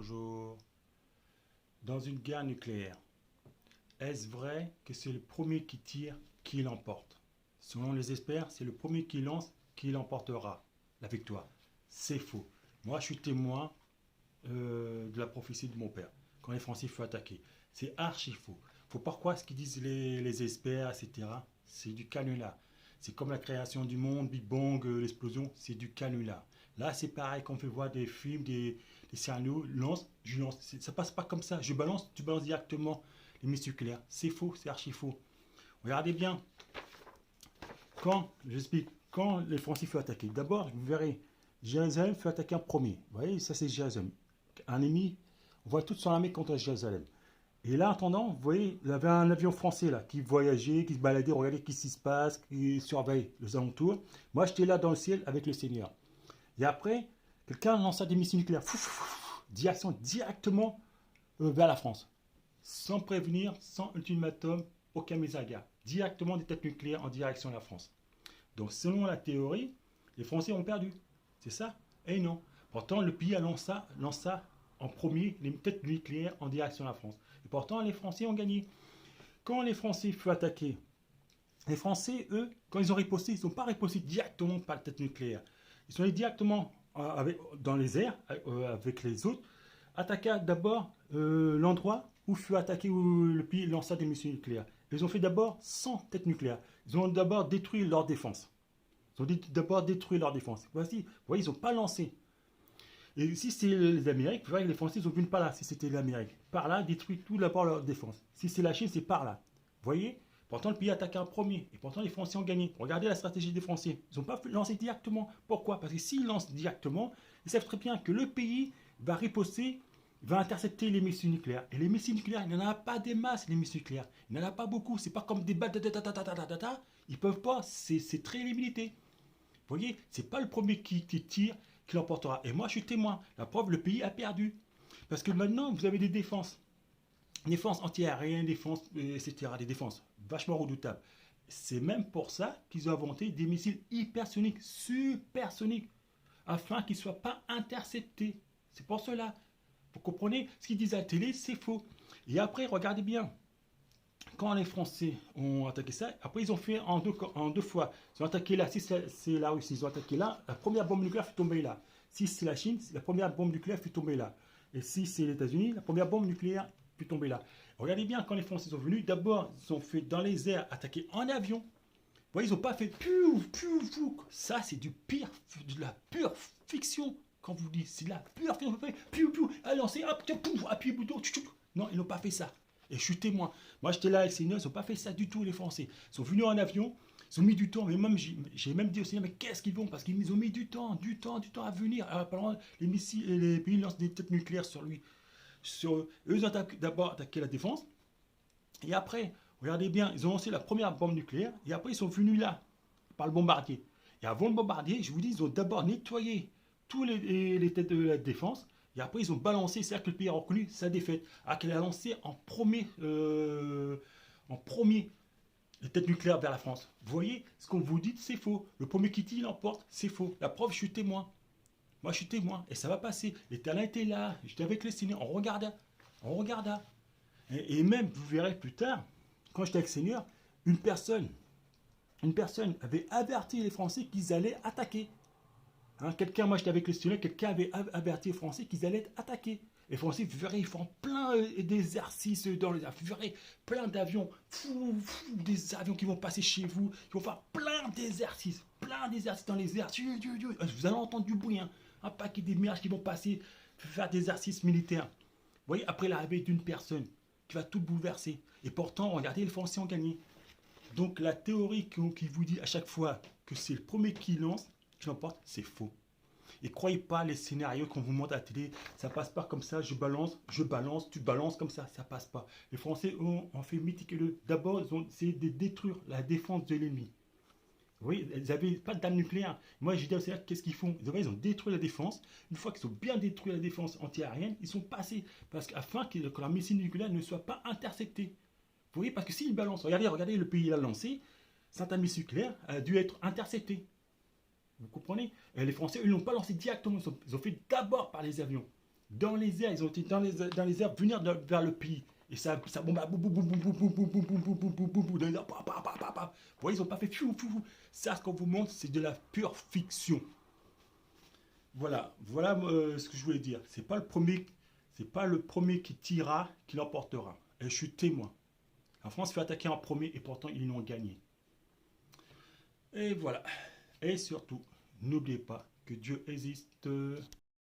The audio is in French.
bonjour. Dans une guerre nucléaire, est-ce vrai que c'est le premier qui tire qui l'emporte? Selon les experts, c'est le premier qui lance qui l'emportera la victoire. C'est faux. Moi, je suis témoin de la prophétie de mon père. Quand les Français furent attaquer, c'est archi faux. Faut pas croire ce qu'ils disent les experts, etc. C'est du canular. C'est comme la création du monde, Big Bang, l'explosion, c'est du canular. Là, c'est pareil quand on fait voir des films, des scénarios, lance, je lance. Ça passe pas comme ça. Je balance, tu balances directement les missiles nucléaires. C'est faux, c'est archi faux. Regardez bien. J'explique, quand les Français furent attaquer, d'abord, vous verrez, Jérusalem fut attaqué en premier. Vous voyez, ça c'est Jérusalem. Un ennemi, on voit toute son armée contre Jérusalem. Et là, en attendant, vous voyez, il y avait un avion français là, qui voyageait, qui se baladait, regardait ce qui se passe, qui surveille les alentours. Moi, j'étais là dans le ciel avec le Seigneur. Et après, quelqu'un lança des missiles nucléaires, direction directement vers la France. Sans prévenir, sans ultimatum, aucun mise à garde. Directement des têtes nucléaires en direction de la France. Donc, selon la théorie, les Français ont perdu. C'est ça? Et non. Pourtant, le pays a lança en premier les têtes nucléaires en direction de la France. Et pourtant, les Français ont gagné. Quand les Français furent attaqués, les Français, eux, quand ils ont riposté, ils n'ont pas riposté directement par la tête nucléaire. Ils sont allés directement dans les airs avec les autres, attaquer d'abord l'endroit où fut attaqué, où le pays lança des missiles nucléaires. Ils ont fait d'abord sans tête nucléaire. Ils ont d'abord détruit leur défense. Ils ont d'abord détruit leur défense. Voici, vous voyez, ils n'ont pas lancé. Et si c'est les Amériques, vous voyez, les Français, ils n'ont vu pas là, si c'était l'Amérique. Par là, détruit tout d'abord leur défense. Si c'est la Chine, c'est par là. Vous voyez? Pourtant, le pays a attaqué en premier. Et pourtant, les Français ont gagné. Regardez la stratégie des Français. Ils n'ont pas lancé directement. Pourquoi? Parce que s'ils lancent directement, ils savent très bien que le pays va riposter, va intercepter les missiles nucléaires. Et les missiles nucléaires, il n'y en a pas des masses, les missiles nucléaires. Il n'y en a pas beaucoup. C'est pas comme des balles. Ils peuvent pas. C'est très limité. Vous voyez, c'est pas le premier qui tire qui l'emportera. Et moi, je suis témoin. La preuve, le pays a perdu. Parce que maintenant, vous avez des défenses. Défense anti-aérienne, défense, etc. Des défenses vachement redoutables. C'est même pour ça qu'ils ont inventé des missiles hypersoniques, supersoniques, afin qu'ils ne soient pas interceptés. C'est pour cela. Vous comprenez? Ce qu'ils disent à la télé, c'est faux. Et après, regardez bien. Quand les Français ont attaqué ça, après ils ont fait en deux fois. Ils ont attaqué là, si c'est la Russie, ils ont attaqué là, la première bombe nucléaire fut tombée là. Si c'est la Chine, la première bombe nucléaire fut tombée là. Et si c'est les États-Unis, la première bombe nucléaire fut tombée là. Regardez bien quand les Français sont venus, d'abord ils ont fait dans les airs attaquer en avion. Vous voyez, ils n'ont pas fait ça c'est de la pure fiction. Quand vous dites, c'est la pure fiction. Allez, lancez, hop, appuyez bouton. Non, ils n'ont pas fait ça. Et je suis témoin. Moi, j'étais là avec le Seigneur, ils n'ont pas fait ça du tout, les Français. Ils sont venus en avion, ils ont mis du temps, mais même, j'ai même dit au Seigneur, mais qu'est-ce qu'ils vont? Parce qu'ils ont mis du temps à venir. Alors, pendant les missiles et les pays lancent des têtes nucléaires sur lui. Eux, ils ont d'abord attaqué la défense, et après, regardez bien, ils ont lancé la première bombe nucléaire, et après, ils sont venus là, par le bombardier. Et avant le bombardier, je vous dis, ils ont d'abord nettoyé tous les têtes de la défense. Et après, ils ont balancé, c'est-à-dire que le pays a reconnu sa défaite. Alors qu'elle a lancé en premier les têtes nucléaires vers la France. Vous voyez, ce qu'on vous dit, c'est faux. Le premier qui tire, il l'emporte, c'est faux. La preuve, je suis témoin. Moi, je suis témoin. Et ça va passer. Les talents étaient là. J'étais avec les Seigneurs. On regarda. On regarda. Et même, vous verrez plus tard, quand j'étais avec le Seigneur, une personne avait averti les Français qu'ils allaient attaquer. Quelqu'un, moi j'étais avec le Seigneur, quelqu'un avait averti les Français qu'ils allaient être attaqués. Les Français, vous verrez, ils font plein d'exercices dans les avions. Vous verrez plein d'avions, des avions qui vont passer chez vous. Ils vont faire plein d'exercices dans les airs. Vous allez entendre du bruit, un paquet de mirages qui vont passer, faire des exercices militaires. Vous voyez, après l'arrivée d'une personne qui va tout bouleverser. Et pourtant, regardez, les Français ont gagné. Donc la théorie qui vous dit à chaque fois que c'est le premier qui lance, qui l'emporte, c'est faux. Et croyez pas les scénarios qu'on vous montre à la télé, ça passe pas comme ça, je balance, tu balances comme ça passe pas. Les Français ont fait méticuleux. D'abord, ils ont essayé de détruire la défense de l'ennemi. Vous voyez, ils n'avaient pas d'armes nucléaires. Moi, j'ai dit aux Américains, qu'est-ce qu'ils font? Ils ont détruit la défense. Une fois qu'ils ont bien détruit la défense anti-aérienne, ils sont passés. Parce qu'afin que leur missile nucléaire ne soit pas intercepté. Vous voyez, parce que s'ils balancent, regardez, le pays l'a lancé, certains missiles nucléaires a dû être interceptés. Vous comprenez? Et les Français, ils n'ont pas lancé directement. Ils ont fait d'abord par les avions. dans les airs, ils ont été dans les airs, venir vers le pays. Et ça bombe, boum, boum, boum, boum, boum, boum, boum, boum, boum, boum, boum, boum, boum, dans les airs, pa, pa, pa, pa, pa. Vous voyez, ils n'ont pas fait fiou, fiou, fiou. Ça, ce qu'on vous montre, c'est de la pure fiction. Voilà, voilà ce que je voulais dire. C'est pas le premier qui tirera qui l'emportera. Et je suis témoin. La France fait attaquer en premier et pourtant ils l'ont gagné. Et voilà. Et surtout, n'oubliez pas que Dieu existe.